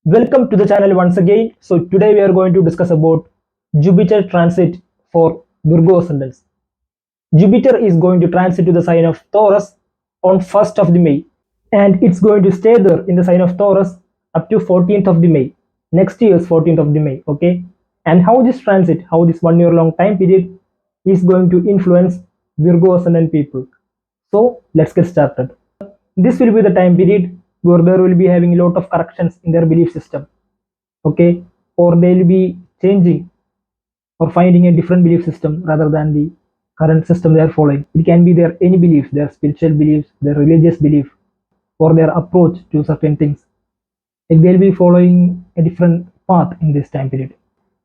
Welcome to the channel once again. So today we are going to discuss about Jupiter transit for Virgo ascendants. Jupiter is going to transit to the sign of Taurus on 1st of the May, and it's going to stay there in the sign of Taurus up to 14th of the May, next year's 14th of the May. Okay, and how this transit, how this 1 year long time period is going to influence Virgo ascendant people. So let's get started. This will be the time period where there will be having a lot of corrections in their belief system, okay, or they'll be changing or finding a different belief system rather than the current system they are following. It can be their any beliefs, their spiritual beliefs, their religious belief, or their approach to certain things. Like they'll be following a different path in this time period,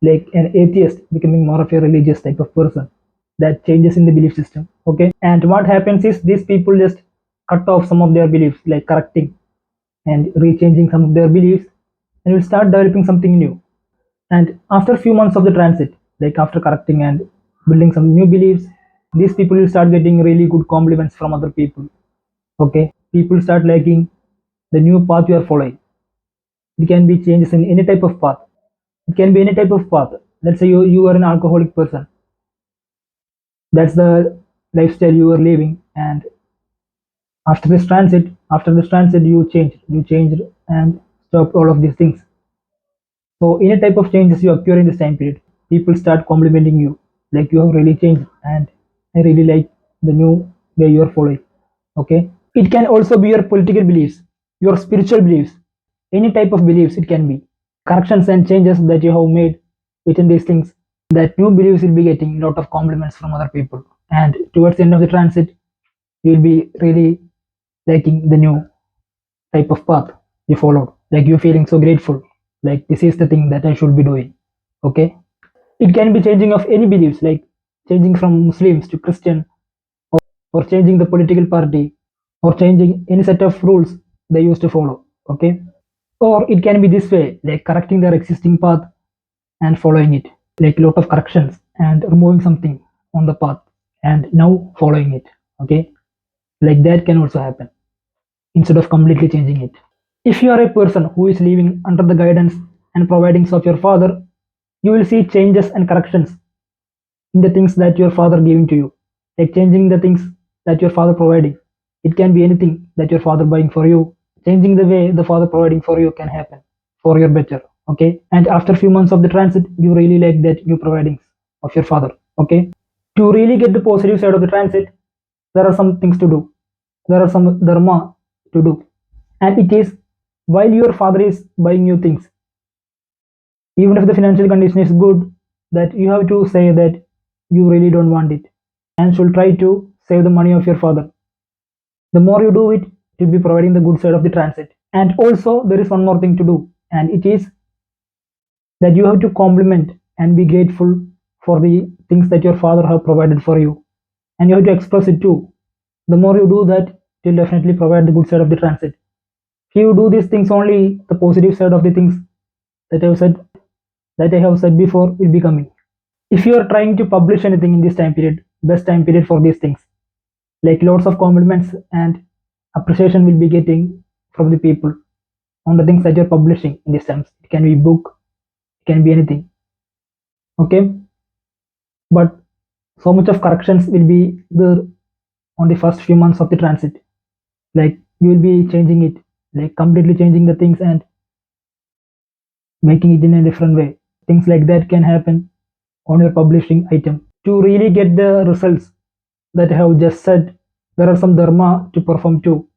like an atheist becoming more of a religious type of person. That changes in the belief system, okay. And what happens is these people just cut off some of their beliefs, like correcting and rechanging some of their beliefs, and will start developing something new. And after a few months of the transit, like after correcting and building some new beliefs, these people will start getting really good compliments from other people. Okay, people start liking the new path you are following. It can be changes in any type of path. It can be any type of path. Let's say you are an alcoholic person. That's the lifestyle you are living, and after this transit, you changed and stopped all of these things. So any type of changes you occur in this time period, people start complimenting you, like you have really changed, and I really like the new way you are following. Okay, it can also be your political beliefs, your spiritual beliefs, any type of beliefs. It can be corrections and changes that you have made within these things. That new beliefs will be getting a lot of compliments from other people, and towards the end of the transit, you will be really liking the new type of path you followed. Like you're feeling so grateful, like this is the thing that I should be doing. Okay, it can be changing of any beliefs, like changing from Muslims to Christian, or changing the political party, or changing any set of rules they used to follow. Okay, or it can be this way, like correcting their existing path and following it, like a lot of corrections and removing something on the path and now following it. Okay, like that can also happen instead of completely changing it. If you are a person who is living under the guidance and providings of your father, you will see changes and corrections in the things that your father giving to you, like changing the things that your father providing. It can be anything that your father buying for you. Changing the way the father providing for you can happen for your better. Okay, and after few months of the transit, you really like that new providings of your father. Okay, to really get the positive side of the transit, there are some things to do. There are some dharma to do, and it is while your father is buying you things, even if the financial condition is good, that you have to say that you really don't want it and should try to save the money of your father. The more you do it, you'll be providing the good side of the transit. And also there is one more thing to do, and it is that you have to compliment and be grateful for the things that your father have provided for you, and you have to express it too. The more you do that, it will definitely provide the good side of the transit. If you do these things, only the positive side of the things that I have said before will be coming. If you are trying to publish anything in this time period, best time period for these things, like lots of compliments and appreciation will be getting from the people on the things that you're publishing in this times. It can be book, it can be anything. Okay, but so much of corrections will be there on the first few months of the transit. Like you will be changing it, like completely changing the things and making it in a different way. Things like that can happen on your publishing item. To really get the results that I have just said, there are some dharma to perform too.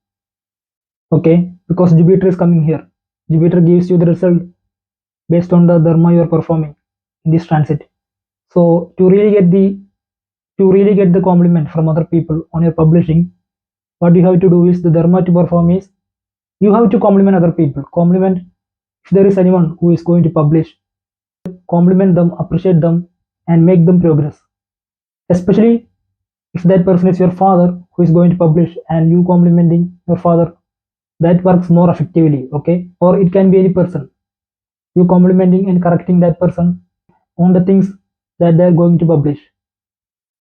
Okay, because Jupiter is coming here. Jupiter gives you the result based on the dharma you are performing in this transit. So to really get the compliment from other people on your publishing, what you have to do is the dharma to perform is you have to compliment other people. Compliment if there is anyone who is going to publish, compliment them, appreciate them, and make them progress. Especially if that person is your father who is going to publish and you complimenting your father, that works more effectively. Okay, or it can be any person, you complimenting and correcting that person on the things that they are going to publish,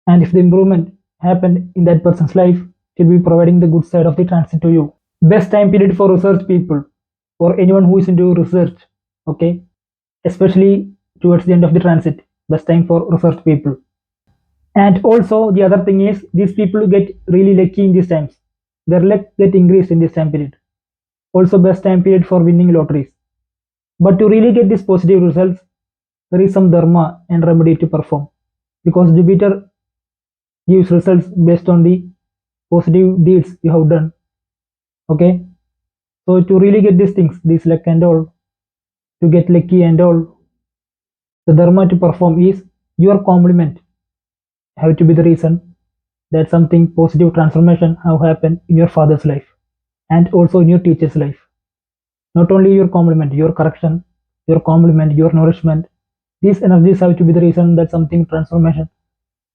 and if the improvement happened in that person's life, it will be providing the good side of the transit to you. Best time period for research people, or anyone who is into research. Okay, especially towards the end of the transit, best time for research people. And also the other thing is these people get really lucky in these times. Their luck get increased in this time period. Also best time period for winning lotteries. But to really get these positive results, there is some dharma and remedy to perform because Jupiter gives results based on the positive deeds you have done. Okay, so to really get these things, this luck and all, to get lucky and all, the dharma to perform is your compliment have to be the reason that something positive transformation have happened in your father's life and also in your teacher's life. Not only your compliment, your correction, your compliment, your nourishment, these energies have to be the reason that something transformation,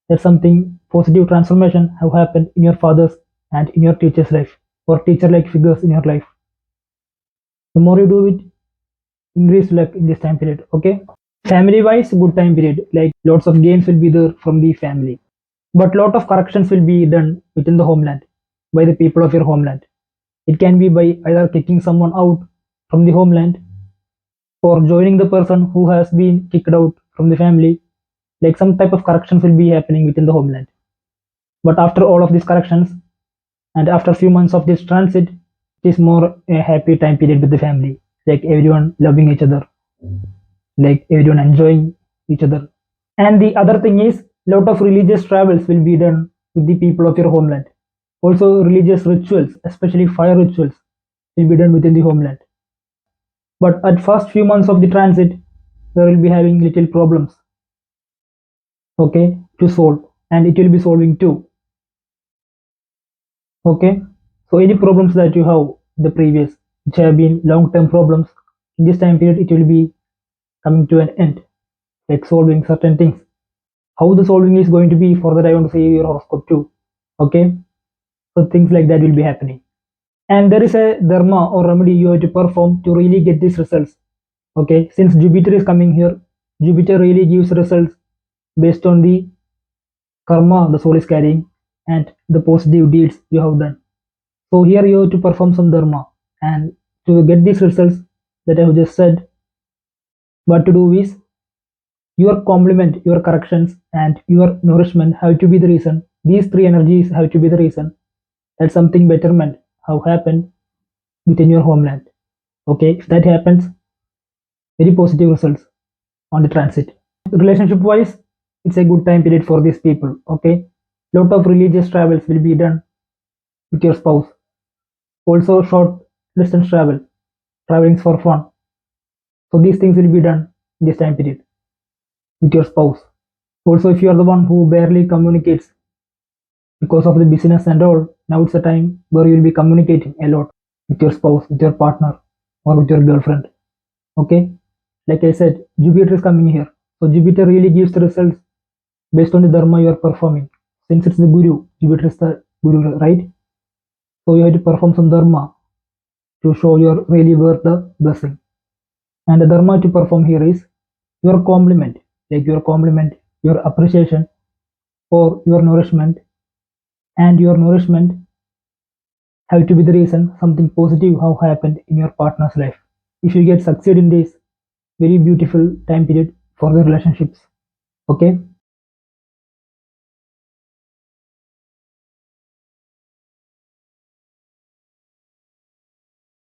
that something positive transformation have happened in your father's and in your teacher's life or teacher like figures in your life. The more you do it, increase luck in this time period. Okay. Family wise, good time period. Like lots of games will be there from the family. But lot of corrections will be done within the homeland by the people of your homeland. It can be by either kicking someone out from the homeland or joining the person who has been kicked out from the family. Like some type of corrections will be happening within the homeland. But after all of these corrections and after a few months of this transit, it is more a happy time period with the family. Like everyone loving each other, like everyone enjoying each other. And the other thing is, lot of religious travels will be done with the people of your homeland. Also, religious rituals, especially fire rituals, will be done within the homeland. But at first few months of the transit, there will be having little problems, okay, to solve, and it will be solving too, okay. So any problems that you have the previous, which have been long-term problems, in this time period, it will be coming to an end, like solving certain things. How the solving is going to be further, I want to say your horoscope too, okay. So things like that will be happening. And there is a dharma or remedy you have to perform to really get these results. Okay, since Jupiter is coming here, Jupiter really gives results based on the karma the soul is carrying and the positive deeds you have done. So here you have to perform some dharma and to get these results that I have just said, what to do is your compliment, your corrections, and your nourishment have to be the reason. These three energies have to be the reason that something betterment have happened within your homeland. Okay, if that happens, very positive results on the transit. Relationship wise, it's a good time period for these people. Okay, lot of religious travels will be done with your spouse. Also, short distance travel, traveling for fun. So these things will be done in this time period with your spouse. Also, if you are the one who barely communicates because of the business and all, now it's a time where you will be communicating a lot with your spouse, with your partner, or with your girlfriend. Okay, like I said, Jupiter is coming here. So Jupiter really gives the results based on the dharma you are performing. Since it's the guru, Jupiter is the guru, right? So you have to perform some dharma to show you're really worth the blessing. And the dharma to perform here is your compliment, like your compliment, your appreciation, or your nourishment. And your nourishment have to be the reason something positive have happened in your partner's life. If you get succeed in this very beautiful time period for the relationships, okay.